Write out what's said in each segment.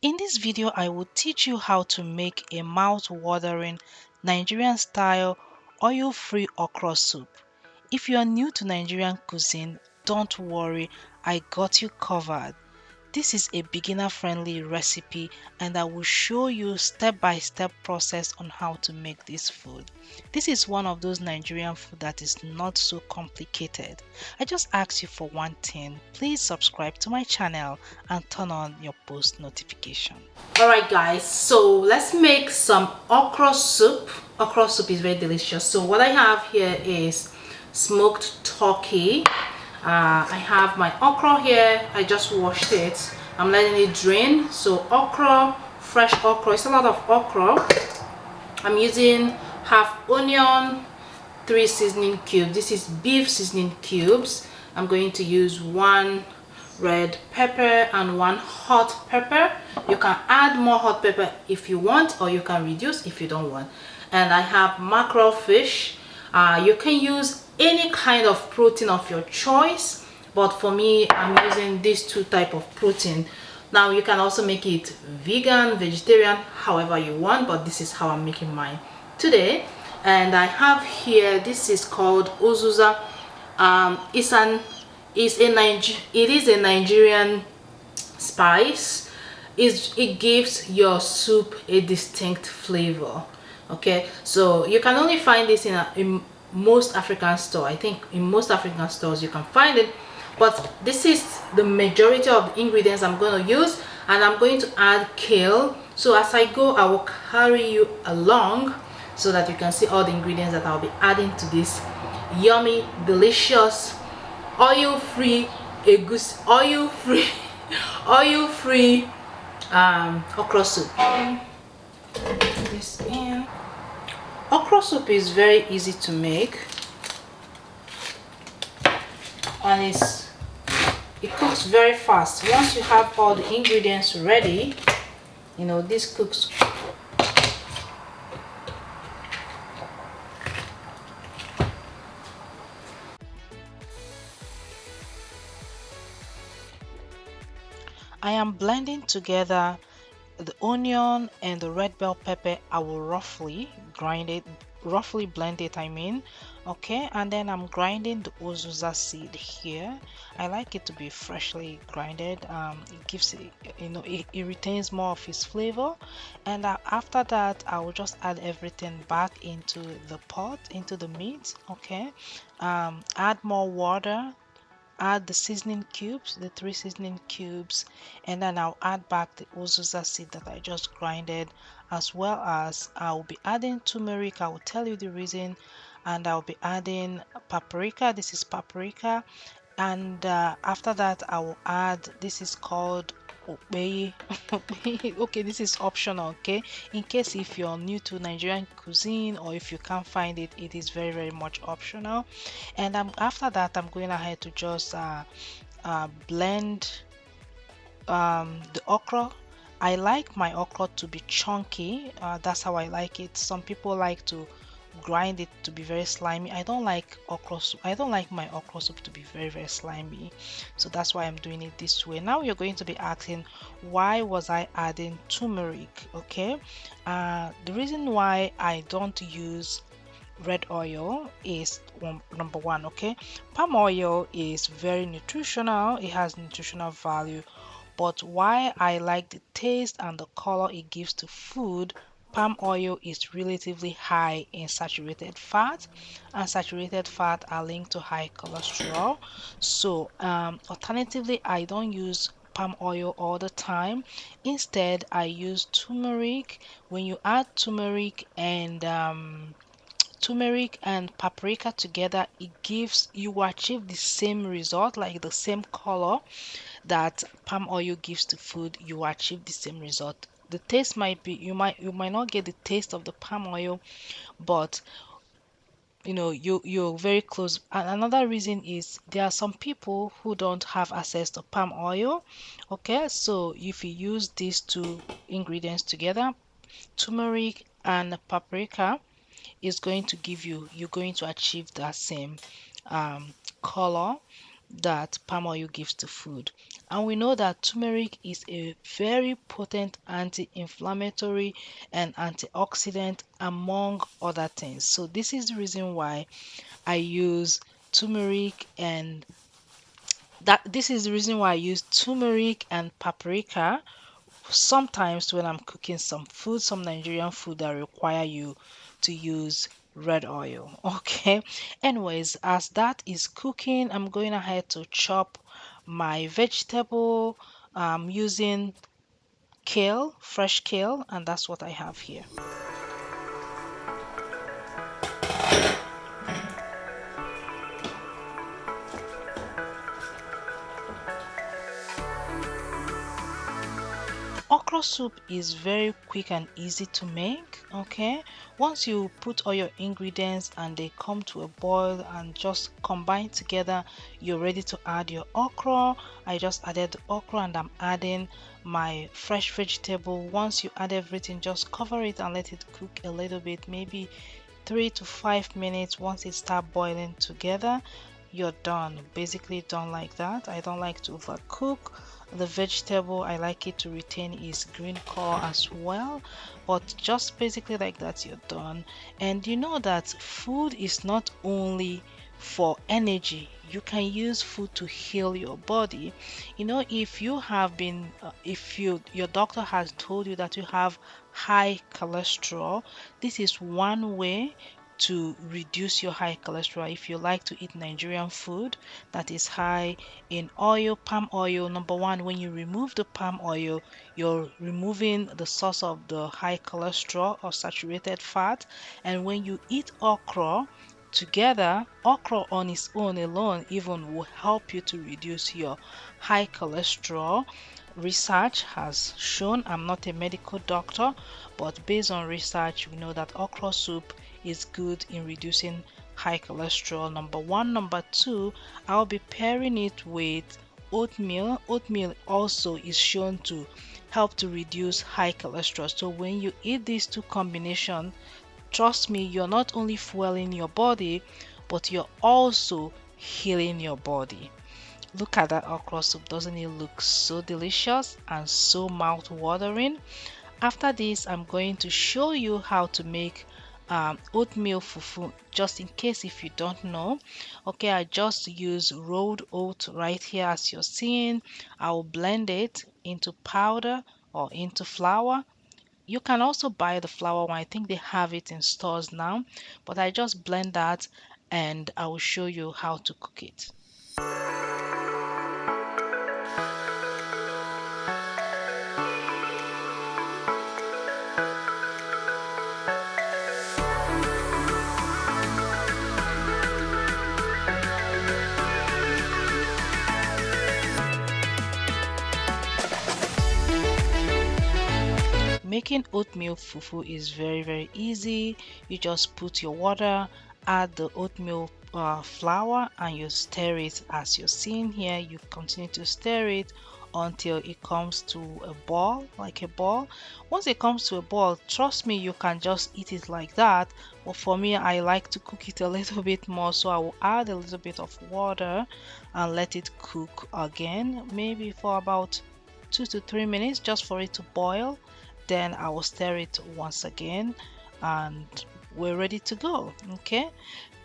In this video, I will teach you how to make a mouth-watering Nigerian style oil-free okra soup. If you are new to Nigerian cuisine, don't worry, I got you covered. This is a beginner-friendly recipe and I will show you step-by-step process on how to make this food. This is one of those Nigerian food that is not so complicated. I just ask you for one thing, please subscribe to my channel and turn on your post notification. Alright guys, so let's make some okra soup. Okra soup is very delicious. So what I have here is smoked turkey. I have my okra here. I just washed it. I'm letting it drain. So okra, fresh okra, it's a lot of okra. I'm using half onion, 3 seasoning cubes. This is beef seasoning cubes. I'm going to use 1 red pepper and 1 hot pepper. You can add more hot pepper if you want, or you can reduce if you don't want. And I have mackerel fish. You can use any kind of protein of your choice, but for me, I'm using these 2 types of protein. Now you can also make it vegan, vegetarian, however you want, but this is how I'm making mine today. And I have here, this is called uziza. It is a Nigerian spice. It gives your soup a distinct flavor. Okay, so you can only find this in most African store. I think in most African stores you can find it, but this is the majority of the ingredients I'm going to use, and I'm going to add kale. So as I go, I will carry you along so that you can see all the ingredients that I'll be adding to this yummy, delicious, oil-free oil-free oil-free okra soup. Put this in. Okra soup is very easy to make, and it cooks very fast. Once you have all the ingredients ready, this cooks. I am blending together the onion and the red bell pepper. I will roughly blend it, okay. And then I'm grinding the uziza seed here. I like it to be freshly grinded. It gives it, it retains more of its flavor. And after that, I will just add everything back into the pot, into the meat, okay. Add more water, add the seasoning cubes, the 3 seasoning cubes, and then I'll add back the uziza seed that I just grinded, as well as I'll be adding turmeric. I will tell you the reason. And I'll be adding paprika. This is paprika. And after that, I will add, this is called okpei. Okay, this is optional, okay, in case if you're new to Nigerian cuisine, or if you can't find it, it is very, very much optional. And after that, I'm going ahead to just blend the okra. I like my okra to be chunky. That's how I like it. Some people like to grind it to be very slimy. I don't like okra soup. I don't like my okra soup to be very, very slimy. So that's why I'm doing it this way. Now you're going to be asking, why was I adding turmeric? Okay, the reason why I don't use red oil is number one, okay. Palm oil is very nutritional, it has nutritional value, but why I like the taste and the color it gives to food, palm oil is relatively high in saturated fat, and saturated fat are linked to high cholesterol. So alternatively, I don't use palm oil all the time. Instead, I use turmeric. When you add turmeric and paprika together, it gives you achieve the same result, like the same color that palm oil gives to food. You achieve the same result. The taste might be, you might not get the taste of the palm oil, but you're very close. And another reason is there are some people who don't have access to palm oil, okay. So if you use these 2 ingredients together, turmeric and paprika, is going to give you're going to achieve that same color. that palm oil gives to food. And we know that turmeric is a very potent anti-inflammatory and antioxidant, among other things. So this is the reason why I use turmeric and that this is the reason why I use turmeric and paprika sometimes when I'm cooking some food, some Nigerian food that require you to use red oil. Okay. Anyways, as that is cooking, I'm going ahead to chop my vegetable. Using kale, fresh kale, and that's what I have here. Okra soup is very quick and easy to make. Okay, once you put all your ingredients and they come to a boil and just combine together, you're ready to add your okra. I just added the okra and I'm adding my fresh vegetable. Once you add everything, just cover it and let it cook a little bit, maybe 3 to 5 minutes. Once it start boiling together, you're done, basically done like that. I don't like to overcook the vegetable. I like it to retain its green color as well, but just basically like that, you're done. And you know that food is not only for energy. You can use food to heal your body. You know, if you have been if your doctor has told you that you have high cholesterol, this is one way to reduce your high cholesterol. If you like to eat Nigerian food that is high in oil, palm oil, number one, when you remove the palm oil, you're removing the source of the high cholesterol or saturated fat. And when you eat okra together, okra on its own alone even will help you to reduce your high cholesterol. Research has shown, I'm not a medical doctor, but based on research, we know that okra soup is good in reducing high cholesterol. Number one. Number two, I'll be pairing it with oatmeal. Oatmeal also is shown to help to reduce high cholesterol. So when you eat these two combination, trust me, you're not only fueling your body, but you're also healing your body. Look at that okra soup. Doesn't it look so delicious and so mouth-watering? After this, I'm going to show you how to make oatmeal fufu, just in case if you don't know. Okay, I just use rolled oat right here as you're seeing. I will blend it into powder or into flour. You can also buy the flour one. I think they have it in stores now, but I just blend that and I will show you how to cook it. Making oatmeal fufu is very easy. You just put your water, add the oatmeal flour, and you stir it as you're seeing here. You continue to stir it until it comes to a ball, like a ball. Once it comes to a ball, trust me, you can just eat it like that. But for me, I like to cook it a little bit more, so I will add a little bit of water and let it cook again, maybe for about 2 to 3 minutes, just for it to boil. Then I will stir it once again and we're ready to go. Okay,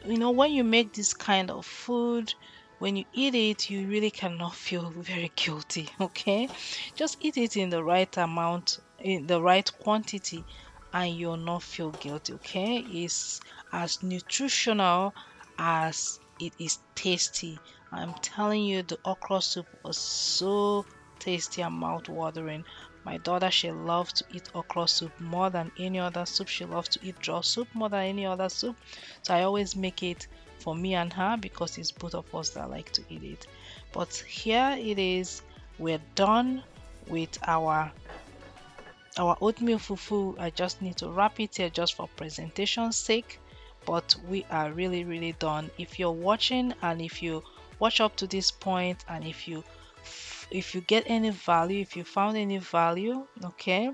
you know, when you make this kind of food, when you eat it, you really cannot feel very guilty. Okay, just eat it in the right amount, in the right quantity, and you'll not feel guilty. Okay, it's as nutritional as it is tasty. I'm telling you, the okra soup was so tasty and mouth-watering. My daughter, she loves to eat okra soup more than any other soup. She loves to eat draw soup more than any other soup. So I always make it for me and her because it's both of us that like to eat it. But here it is. We're done with our oatmeal fufu. I just need to wrap it here just for presentation's sake. But we are really done. If you're watching and if you watch up to this point and if you get any value, if you found any value, okay,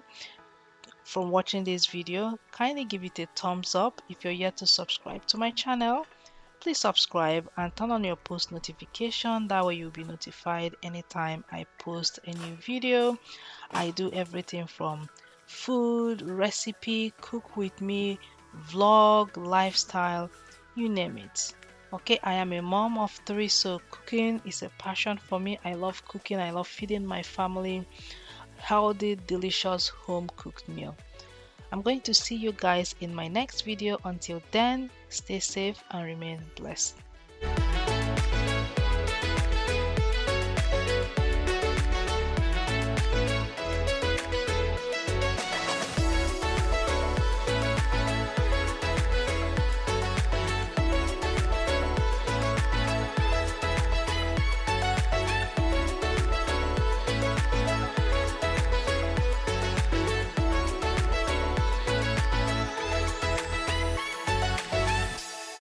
from watching this video, kindly give it a thumbs up. If you're yet to subscribe to my channel, Please subscribe and turn on your post notification. That way you'll be notified anytime I post a new video. I do everything from food, recipe, cook with me, vlog, lifestyle, you name it. Okay, I am a mom of three, so cooking is a passion for me. I love cooking, I love feeding my family healthy, delicious home cooked meal. I'm going to see you guys in my next video. Until then, stay safe and remain blessed.